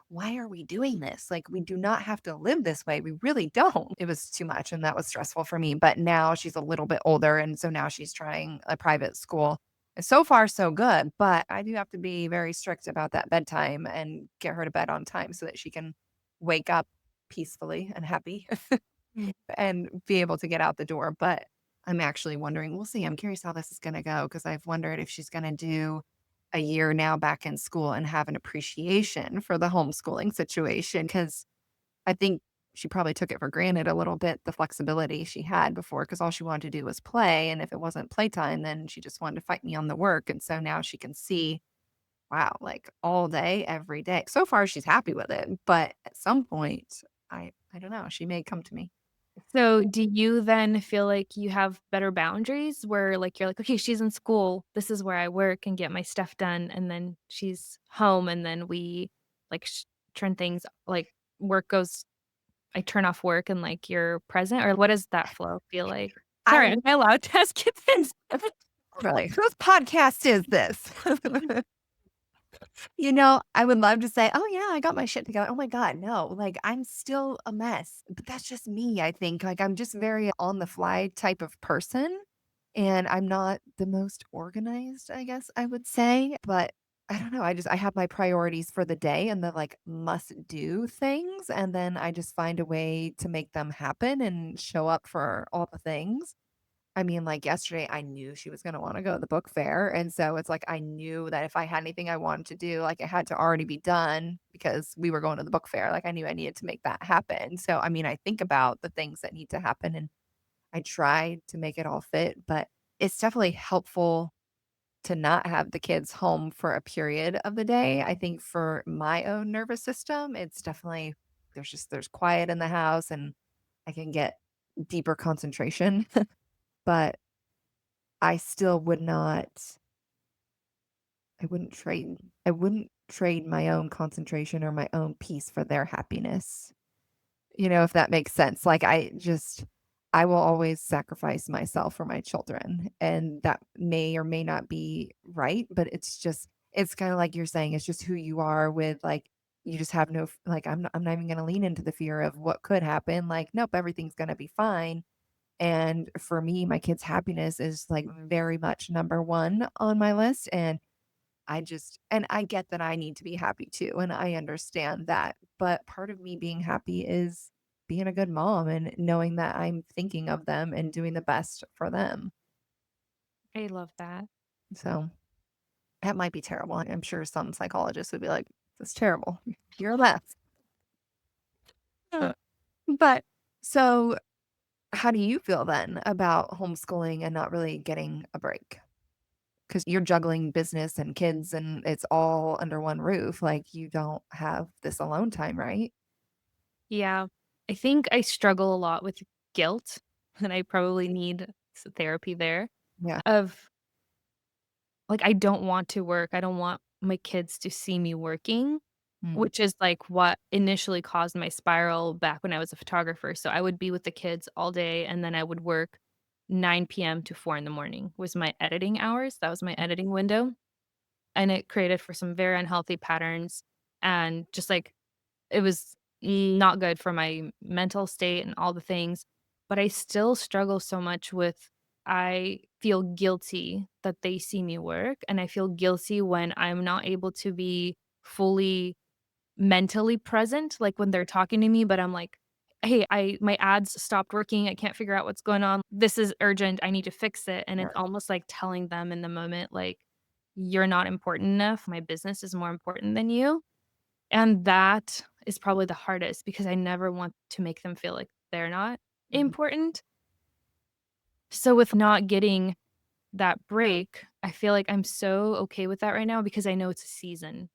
why are we doing this? Like, we do not have to live this way. We really don't. It was too much and that was stressful for me. But now she's a little bit older. And so now she's trying a private school. And so far, so good. But I do have to be very strict about that bedtime and get her to bed on time so that she can wake up peacefully and happy and be able to get out the door. But I'm actually wondering, we'll see. I'm curious how this is going to go because I've wondered if she's going to do a year now back in school and have an appreciation for the homeschooling situation. Because I think she probably took it for granted a little bit, the flexibility she had before, because all she wanted to do was play. And if it wasn't playtime, then she just wanted to fight me on the work. And so now she can see, wow, like all day, every day. So far, she's happy with it. But at some point, I don't know, she may come to me. So, do you then feel like you have better boundaries where, like, you're like, "Okay, she's in school. This is where I work and get my stuff done," and then she's home, and then we, like, turn things like, work goes I turn off work and, like, you're present, or what does that flow feel like? Sorry, I am I allowed to ask you this? really, whose podcast is this? I would love to say, "Oh, yeah, I got my shit together." Oh my god, no, like, I'm still a mess, but that's just me, I think, like, I'm just very on the fly type of person, and I'm not the most organized, I guess I would say, but I don't know, I have my priorities for the day and the, like, must-do things, and then I just find a way to make them happen and show up for all the things. I mean, like, yesterday, I knew she was gonna wanna go to the book fair, and so it's like I knew that if I had anything I wanted to do, like, it had to already be done because we were going to the book fair, like, I knew I needed to make that happen. So, I mean, I think about the things that need to happen, and I try to make it all fit, but it's definitely helpful to not have the kids home for a period of the day. I think for my own nervous system, it's definitely there's quiet in the house, and I can get deeper concentration, but I still would not I wouldn't trade my own concentration or my own peace for their happiness, if that makes sense. Like, I will always sacrifice myself for my children, and that may or may not be right, but it's kinda like you're saying, it's just who you are with, like, you just have no f like, I'm not even gonna lean into the fear of what could happen, like, nope, everything's gonna be fine. And for me, my kids' happiness is, like, very much number 1 on my list, and I get that I need to be happy too, and I understand that, but part of me being happy is being a good mom and knowing that I'm thinking of them and doing the best for them. I love that. So, that might be terrible. I'm sure some psychologists would be like, "That's terrible. You're a mess." Uh, but so how do you feel then about homeschooling and not really getting a break? Because you're juggling business and kids and it's all under one roof. Like, you don't have this alone time, right? Yeah. I think I struggle a lot with guilt, and I probably need therapy there Yeah. of like, I don't want to work. I don't want my kids to see me working, Mm. which is, like, what initially caused my spiral back when I was a photographer. So I would be with the kids all day, and then I would work 9 PM to 4 in the morning was my editing hours. That was my editing window, and it created for some very unhealthy patterns and just, like, it was not good for my mental state and all the things, but I still struggle so much with I feel guilty that they see me work, and I feel guilty when I'm not able to be fully mentally present, like, when they're talking to me, but I'm like, "Hey, I my ads stopped working, I can't figure out what's going on. This is urgent, I need to fix it," and Yeah. it's almost like telling them in the moment, like, "You're not important enough, my business is more important than you." And that is probably the hardest because I never want to make them feel like they're not Mhm. important. So with not getting that break, I feel like I'm so okay with that right now because I know it's a season.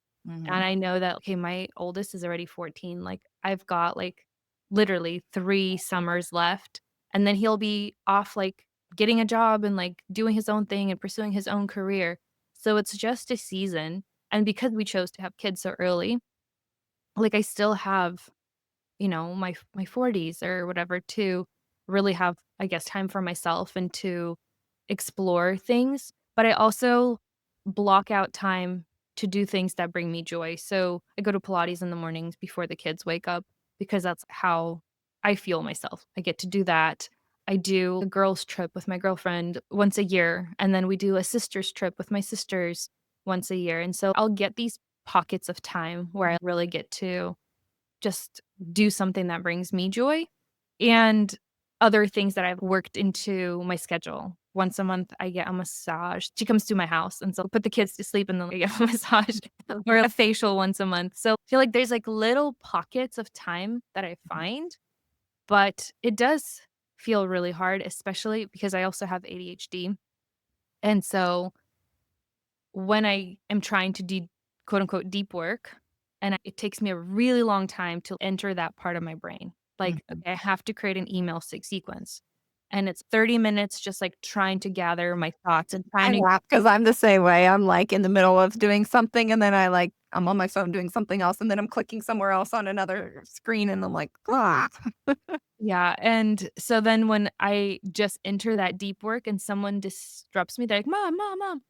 And Mhm. I know that, okay, my oldest is already 14. Like, I've got, like, literally 3 summers left, and then he'll be off, like, getting a job and, like, doing his own thing and pursuing his own career. So it's just a season, and because we chose to have kids so early, like, I still have, my 40s or whatever to really have, I guess, time for myself and to explore things, but I also block out time to do things that bring me joy. So, I go to Pilates in the mornings before the kids wake up because that's how I feel myself. I get to do that. I do a girls' trip with my girlfriend once a year, and then we do a sisters' trip with my sisters once a year, and so I'll get these pockets of time where I really get to just do something that brings me joy and other things that I've worked into my schedule. Once a month, I get a massage. She comes to my house, and so I'll put the kids to sleep, and then I get a massage or a facial once a month. So, I feel like there's, like, little pockets of time that I find, but it does feel really hard, especially because I also have ADHD, and so when I am trying to quote unquote deep work, and it takes me a really long time to enter that part of my brain. Like, Mhm. okay, I have to create an email sequence. And it's 30 minutes just like trying to gather my thoughts and trying I to laugh because I'm the same way. I'm, like, in the middle of doing something, and then I'm on my phone doing something else, and then I'm clicking somewhere else on another screen, and I'm like, "Ah." yeah. And so then when I just enter that deep work and someone disrupts me, they're like, Mom, Mom, Mom.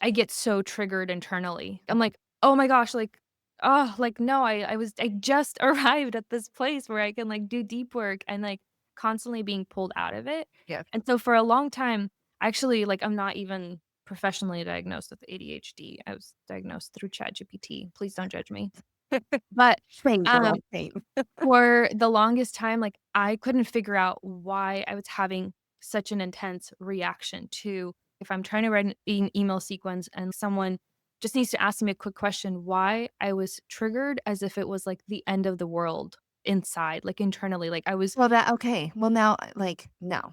I get so triggered internally. I'm like, "Oh my gosh," like, "Oh, like, no, I just arrived at this place where I can, like, do deep work," and, like, constantly being pulled out of it. Yeah. And so for a long time, actually, like, I'm not even professionally diagnosed with ADHD. I was diagnosed through ChatGPT. Please don't judge me. But, Same, girl, um same. for the longest time, like, I couldn't figure out why I was having such an intense reaction to if I'm trying to write an email sequence and someone just needs to ask me a quick question, why I was triggered as if it was, like, the end of the world inside, like, internally, like, I was Well, that okay. Well, now,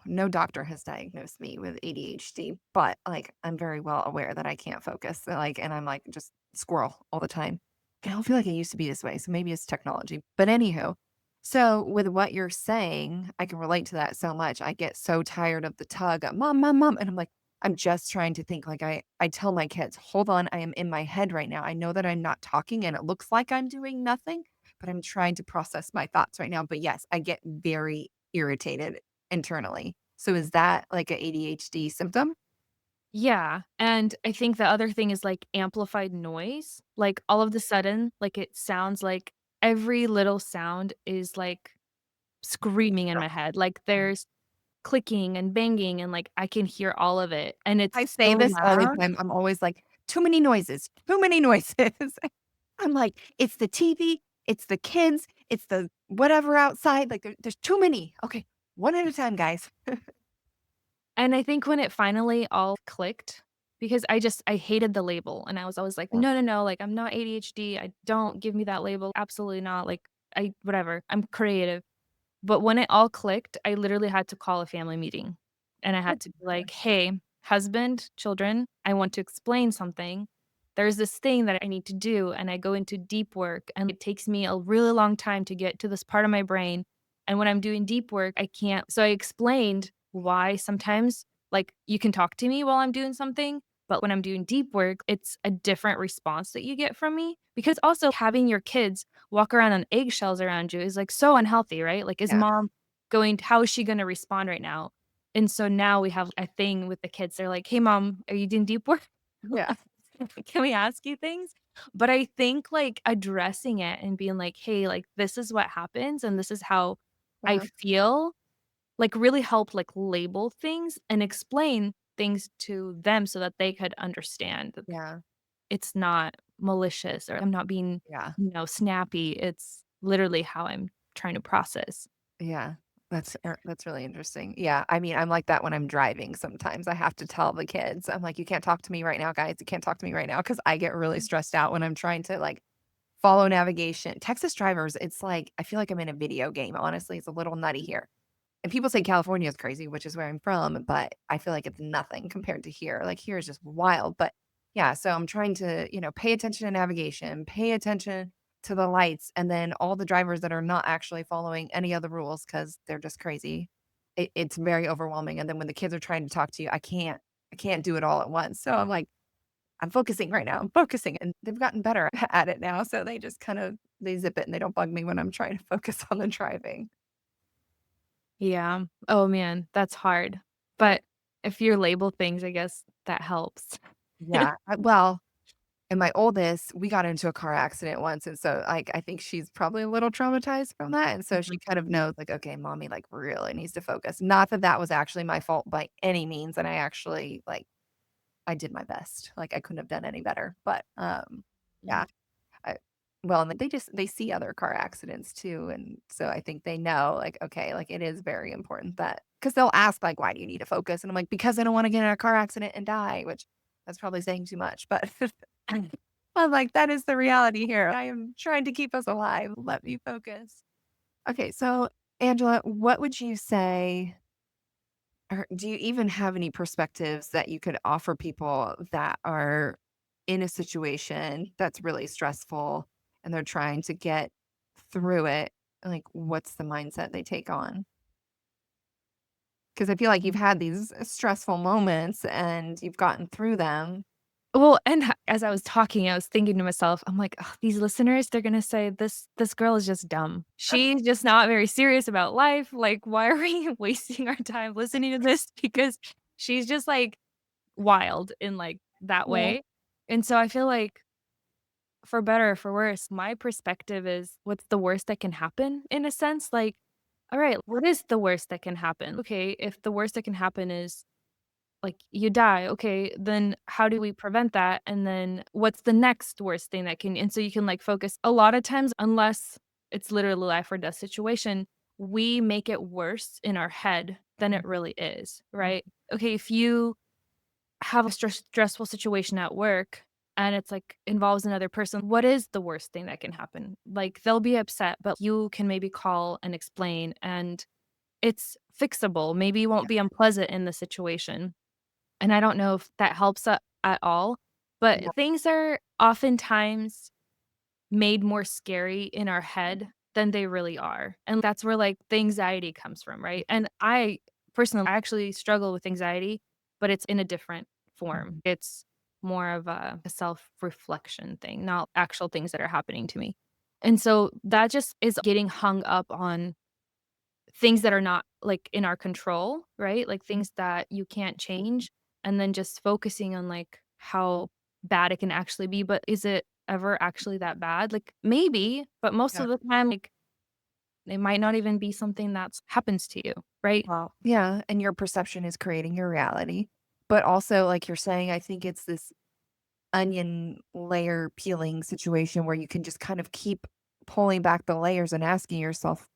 no doctor has diagnosed me with ADHD, but, I'm very well aware that I can't focus, and I'm, just squirrel all the time. I don't feel like I used to be this way, so maybe it's technology. But anywho, so with what you're saying, I can relate to that so much. I get so tired of the tug of, "Mom, mom, mom," and I'm like, I'm just trying to think, I tell my kids, "Hold on, I am in my head right now. I know that I'm not talking, and it looks like I'm doing nothing, but I'm trying to process my thoughts right now." But yes, I get very irritated internally. So is that like a ADHD symptom? yeah, and I think the other thing is, like, amplified noise, like, all of the sudden, like, it sounds like every little sound is, like, screaming in my head, like, there's clicking and banging and, like, I can hear all of it, and I it's say so this all the loud. time. I'm always like, too many noises, too many noises. I'm like, it's the TV, it's the kids, it's the whatever outside. Like there's too many. Okay, one at a time, guys. And I think when it finally all clicked, because I hated the label, and I was always like, Yeah. "No, no, no, like, I'm not ADHD, I don't give me that label, absolutely not, like, I whatever, I'm creative." But when it all clicked, I literally had to call a family meeting, and I had to be like, "Hey, husband, children, I want to explain something. There's this thing that I need to do," and I go into deep work, and it takes me a really long time to get to this part of my brain, and when I'm doing deep work, I can't so I explained why sometimes, like, you can talk to me while I'm doing something, but when I'm doing deep work, it's a different response that you get from me, because also having your kids walk around on eggshells around you is, like, so unhealthy, right? Like, is Yeah. mom going how is she gonna respond right now? And so now we have a thing with the kids. They're like, "Hey, mom, are you doing deep work? Yeah. Can we ask you things?" But I think, like, addressing it and being like, "Hey, like, this is what happens, and this is how I Uh-huh. feel," like, really help, like, label things and explain things to them so that they could understand that Yeah. it's not malicious or I'm not being, Yeah. snappy. It's literally how I'm trying to process. Yeah. That's really interesting. Yeah. I mean, I'm like that when I'm driving sometimes. I have to tell the kids, I'm like, you can't talk to me right now, guys. You can't talk to me right now. Cause I get really stressed out when I'm trying to follow navigation. Texas drivers, it's like I feel like I'm in a video game, honestly. It's a little nutty here. And people say California is crazy, which is where I'm from, but I feel like it's nothing compared to here. Like here is just wild. But yeah, so I'm trying to, pay attention to navigation, pay attention to the lights, and then all the drivers that are not actually following any of the rules because they're just crazy. It's very overwhelming. And then when the kids are trying to talk to you, I can't do it all at once. So I'm like, I'm focusing right now. I'm focusing. And they've gotten better at it now. So they just kind of they zip it and they don't bug me when I'm trying to focus on the driving. Yeah. Oh, man, that's hard. But if you label things, I guess that helps. Yeah. Well, and my oldest, we got into a car accident once, and so, like, I think she's probably a little traumatized from that, and so she Mhm. kind of knows, like, "Okay, mommy, like, really needs to focus." Not that that was actually my fault by any means, and I actually, like, I did my best. Like, I couldn't have done any better, but, yeah. Mhm. I well, and they see other car accidents too, and so I think they know, like, okay, like, it is very important that because 'cause they'll ask, like, "Why do you need to focus?" And I'm like, "Because I don't wanna get in a car accident and die," which that's probably saying too much, but I'm like, "That is the reality here. I am trying to keep us alive. Let me focus." Okay, so, Angela, what would you say or do you even have any perspectives that you could offer people that are in a situation that's really stressful and they're trying to get through it? Like, what's the mindset they take on? Because I feel like you've had these stressful moments and you've gotten through them. Well, and as I was talking, I was thinking to myself, I'm like, "Ugh, these listeners, they're gonna say this girl is just dumb. She's just not very serious about life. Like, why are we wasting our time listening to this? Because she's just like wild in like that Yeah. way." And so I feel like for better or for worse, my perspective is what's the worst that can happen in a sense? Like, all right, what is the worst that can happen? Okay, if the worst that can happen is like, you die, okay, then how do we prevent that? And then what's the next worst thing that can and so you can, like, focus a lot of times, unless it's literally life or death situation, we make it worse in our head than it really is, right? Okay, if you have a stressful situation at work and it's, like, involves another person, what is the worst thing that can happen? Like, they'll be upset, but you can maybe call and explain, and it's fixable. Maybe you won't be unpleasant in the situation. And I don't know if that helps at all, Yeah. but things are oftentimes made more scary in our head than they really are, and that's where, like, the anxiety comes from, right? And I personally, I actually struggle with anxiety, but it's in a different form. It's more of a self-reflection thing, not actual things that are happening to me. And so that just is getting hung up on things that are not, like, in our control, right? Like, things that you can't change, and then just focusing on, like, how bad it can actually be, but is it ever actually that bad? Like, maybe, but most Yeah. of the time, like, it might not even be something that's happens to you, right? Well, yeah, and your perception is creating your reality. But also, like you're saying, I think it's this onion layer peeling situation where you can just kind of keep pulling back the layers and asking yourself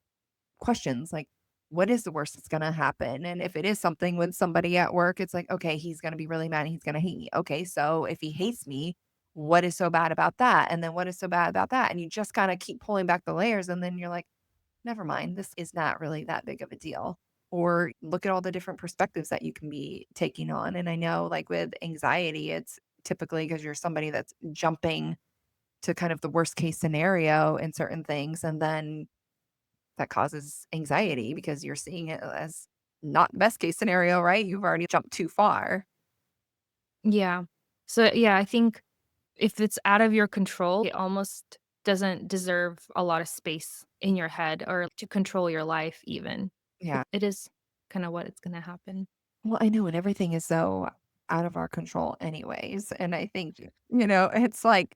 questions like, what is the worst that's going to happen? And if it is something with somebody at work, it's like, okay, he's going to be really mad and he's going to hate me. Okay, so if he hates me, what is so bad about that? And then what is so bad about that? And you just kind of keep pulling back the layers. And then you're like, never mind, this is not really that big of a deal. Or look at all the different perspectives that you can be taking on. And I know, like with anxiety, it's typically because you're somebody that's jumping to kind of the worst case scenario in certain things. And then that causes anxiety because you're seeing it as not the best case scenario, right? You've already jumped too far. Yeah. So, yeah, I think if it's out of your control, it almost doesn't deserve a lot of space in your head or to control your life even. Yeah. It is kinda what it's gonna happen. Well, I know, and everything is so out of our control, anyways. And I think, it's like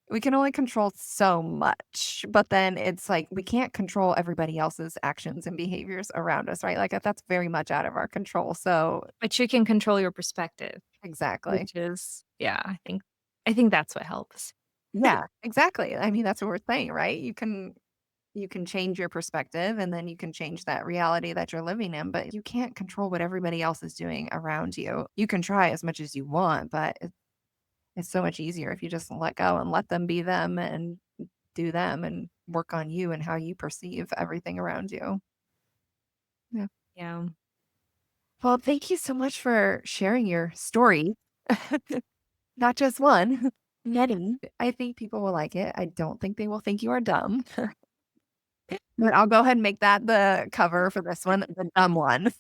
we can only control so much, but then it's like we can't control everybody else's actions and behaviors around us, right? Like that's very much out of our control. So, But you can control your perspective. exactly. Which is yeah, I think that's what helps. Yeah, exactly. I mean, that's what we're saying, right? You can change your perspective and then you can change that reality that you're living in, but you can't control what everybody else is doing around you. You can try as much as you want, but it's so much easier if you just let go and let them be them and do them and work on you and how you perceive everything around you. Yeah. Yeah. Well, thank you so much for sharing your story. Not just one, many. I think people will like it. I don't think they will think you are dumb. But I'll go ahead and make that the cover for this one, the dumb one.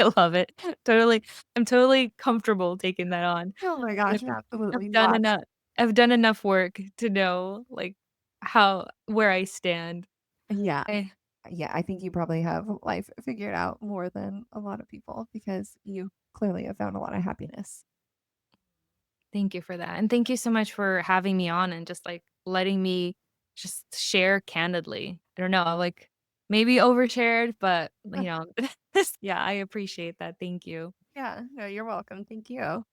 I love it. Totally. I'm totally comfortable taking that on. Oh my I've gosh, I've absolutely done not. enough I've done enough work to know, like, how where I stand. Yeah. I Yeah, I think you probably have life figured out more than a lot of people because you clearly have found a lot of happiness. Thank you for that, and thank you so much for having me on and just, like, letting me just share candidly. I don't know, like, maybe overshared, but, Uh, yeah, I appreciate that. Thank you. Yeah, no, you're welcome. Thank you.